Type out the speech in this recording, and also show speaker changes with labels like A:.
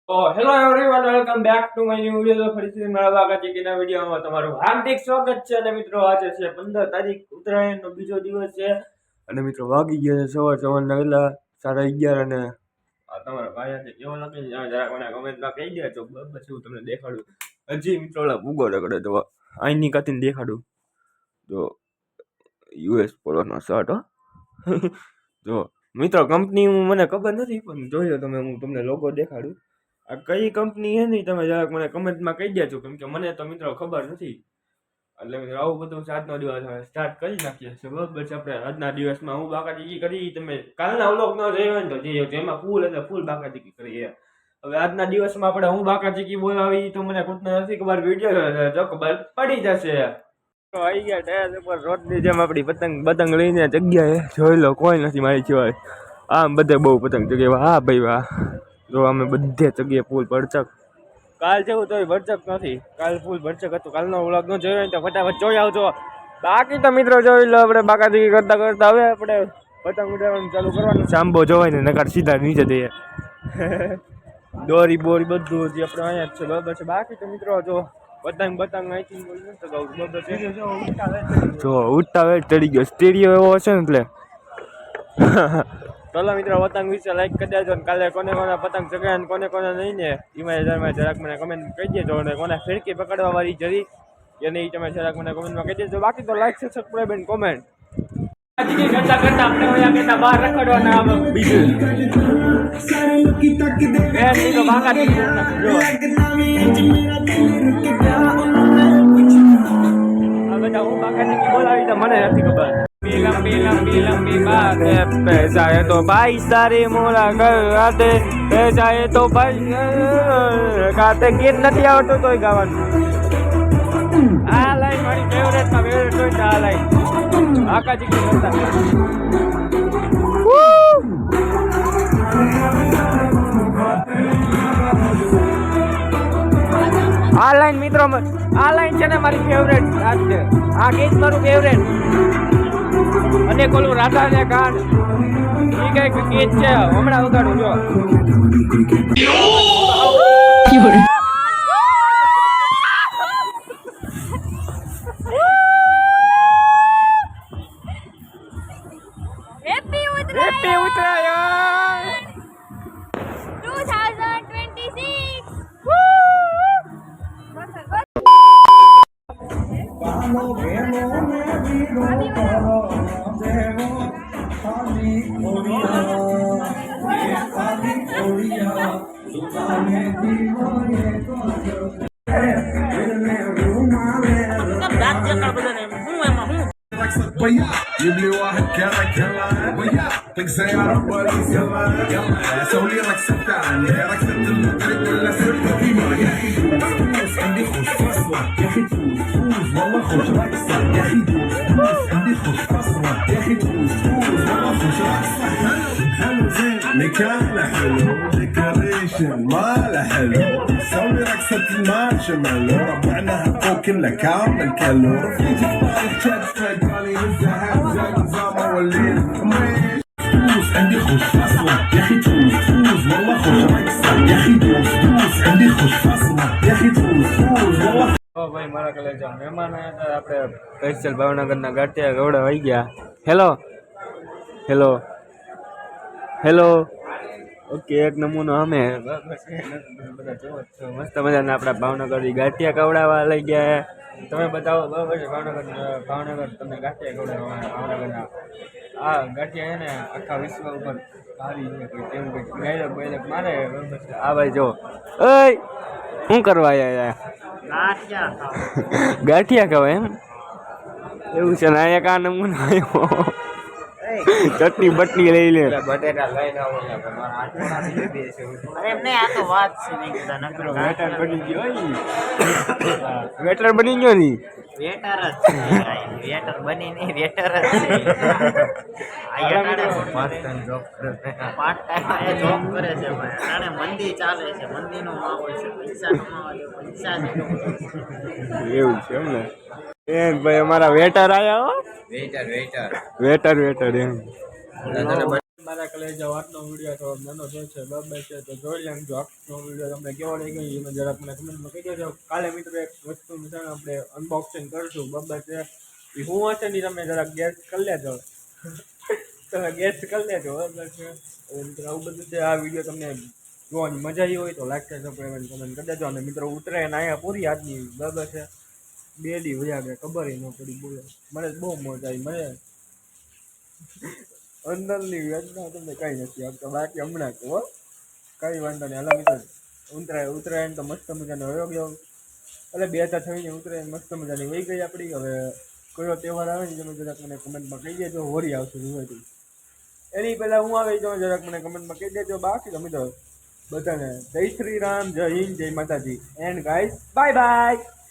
A: તો hello everyone, welcome back to my new video. તો ફરીથી મારા વાકાચીકીના વિડિયોમાં તમારું હાર્દિક સ્વાગત છે. અને મિત્રો આજે છે 15 તારીખ, ઉત્તરાયણનો બીજો દિવસ છે. અને મિત્રો વાગી ગયા છે સવારના વહેલા 11:30. અને તમારા ભાઈ કેવો લાગે જરા મને કમેન્ટમાં કહી દેજો. પછી હું તમને દેખાડું. હજી મિત્રો ઓલા ભૂગો રગડે તો આઈની કાતીને દેખાડું. જો યુએસ પોલોનો શર્ટ હો. જો મિત્રો કંપની મને ખબર નથી, પણ જોઈ લો તમે, હું તમને લોગો દેખાડું. આ કઈ કંપની છે નહીં તમે જરાક મને કમેન્ટમાં કહી દેજો, કેમ કે મને તો મિત્રો ખબર નથી. એટલે મિત્રો આવું બધું આજનો દિવસ હવે સ્ટાર્ટ કરી નાખીએ છીએ. બરાબર છે. આપણે આજના દિવસમાં હું બાકાચીકી કરી, તમે કાલના વ્લોગ ન જોયો હોય ને તો જઈએ, એમાં ફૂલ એટલે ફૂલ બાકાચીકી કરીએ. હવે આજના દિવસમાં આપણે હું બાકાચીકી બોલાવી તો મને ખુદ નથી ખબર, વિડીયો જો ખબર પડી જશે. તો આવી ગયા ટાયર ઉપર રોડની જેમ આપણી પતંગ લઈને જગ્યાએ. જોઈ લો કોઈ નથી મારી સિવાય. આમ બધે બહુ પતંગ જગ્યાએ. હા ભાઈ વાહ. જો અમે બધે જગ્યાએ ફૂલ ભરચક. કાલ જેવું તો ભરચક નથી, કાલ ફૂલ ભરચક હતું. કાલનો વ્લોગ ન જોયો હોય તો ફટાફટ જોઈ આવજો. બાકી તો મિત્રો જોઈ લો, આપણે બાકાચીકી કરતા કરતા હવે આપણે પતંગ ઉડાડવાનું ચાલુ કરવાનું. સાંભો જોવાય ને નકાર સીધા નીચે દઈએ. દોરી બોરી બધું હજી આપણે અહીંયા જ છે. બરાબર છે. બાકી તો મિત્રો જો પતંગ અહીંથી જો ઉઠતા વેટ ચડી ગયો. સ્ટેડિયો એવો હશે ને એટલે. ચલો મિત્રો, પતંગ વિશે લાઈક કરી દેજો. કાલે કોને પતંગ ચગાવ્યા ને કોને નહીં ને એમાં જરાક મને કમેન્ટ કહી દેજો. અને કોને ફિરકી પકડવા વાળી જરી કે નહીં તમે જરાક મને કમેન્ટમાં કહી દેજો. બાકી તો લાઈક છે, સબસ્ક્રાઇબ એન્ડ કોમેન્ટ. કરતા કરતા આપણે હોયા કેતા બહાર રખડવાના બીજું તો બાકાચીકી જો બધા હું બાકાચીકી બોલાવી તો મને નથી ખબર. लंबी बातें पे जाए तो भाई सारी मुलाकात पे जाए तो भाई ગાતે ગીત નથી આવતું તોય ગાવાનું. આ લાઈન મારી ફેવરેટ હોય. આ લાઈન બાકાચીકી કરતા આ લાઈન મિત્રો, આ લાઈન છે ને મારી ફેવરેટ. આ ગીત મારું ફેવરેટ. અને કોલું રાધા ને કાન એ કઈક ગીત છે, હમણાં ઉગાડું જો. હેપી ઉત્તરાયણ 2026.
B: يبلي واحد كلا كلا تكسي على البوليس يلا يلا سوي لك ستان غيرك تدلك ولا سرت قيمة يا اخي فلوس عندي خوش فصلة يا اخي فلوس والله خوش رقصة يا اخي فلوس عندي خوش فصلة يا اخي فلوس والله خوش رقصة حلو زين مكانه حلو ديكوريشن ماله حلو سوي رقصة المارشميلو ربعناها فوق كلها كامل كلو رفيجي بالك تشد علي الذهب زي نظام والليل فلوس عندي خوش فصلة يا اخي فلوس والله خوش رقصة يا اخي فلوس عندي خوش فصلة يا اخي فلوس والله.
A: ભાઈ મારા કલેજા મહેમાન આવ્યા હતા. આપણે સ્પેશિયલ ભાવનગરના ગાંઠિયા ગવડા આવી ગયા. Hello hello hello. ઓકે, એક નમૂનો અમે બધા જોવો છો. મસ્ત મજાના આપણા ભાવનગરની ગાંઠિયા કવડાવવા લઈ ગયા. તમે બતાવો. બરાબર છે. ભાવનગર તમને ગાંઠિયા કવડાવવાના. ભાવનગરના આ ગાંઠિયા છે ને આખા વિશ્વ ઉપર ભારી છે. કોઈ તેમ કંઈક ડાયલોગ બાયલોગ મારે. બરાબર છે. આ ભાઈ જો ઓય શું કરવા આવ્યા? ગાંઠિયા કહેવાય એમ એવું છે ને. એક આ નમૂનો આવ્યો. ચટણી બટની લઈ લે. બટેટા લઈને આવો. વેટર બની ગયો. વેટર બની ગયો ની.
C: વેટર બની નહીં, વેટર જ જોબ કરે છે. મંદી ચાલે છે, મંદીનો માહોલ છે. પૈસા કમાવા દો, પૈસા
A: એવું છે એમ ને. ભાઈ અમારા વેટર આયા હો.
C: વેટર
A: વેટર એમ મારા કલેજા વાતનો વિડીયો થોડો નાનો થયો છે બરાબર છે તો જોઈ લેજો આખનો વિડીયો તમને કેવો લાગ્યો એ મને જરાક મને કમેન્ટમાં કહી દેજો કાલે મિત્રો એક વસ્તુનું છે ને આપણે અનબોક્સિંગ કરીશું બરાબર છે એ હું હશે ને તમે જરાક ગેસ કરી લેજો તમે ગેસ કરી લેજો બરાબર છે હવે મિત્રો આવું બધું છે આ વિડીયો તમને જોવાની મજા આવી હોય તો લાઈક છે સબસ્ક્રાઈબ કમેન્ટ કરી દેજો અને મિત્રો ઉતરાયણ અહીંયા પૂરી આજની બરાબર છે 2 દી વયા ગયા ખબર ન પડી બોલે મને બહુ મજા આવી મને અંદરની વેદના તમને કઈ નથી આવતો બાકી હમણાં કહો કઈ વાંધો નહીં હાલો મિત્રો ઉત્તરાયણ તો મસ્ત મજાનો વયો ગયો એટલે 2026 ઉત્તરાયણ મસ્ત મજાની વહી ગઈ આપણી હવે કયો તહેવાર આવે ને તમે જરાક મને કમેન્ટમાં કહી દેજો હોળી આવશે જોવાથી એની પહેલાં હું આવી જાઉં જરાક મને કમેન્ટમાં કહી દેજો બાકી તો મિત્રો બધાને જય શ્રી રામ જય હિન્દ જય માતાજી એન્ડ ગાઈસ બાય બાય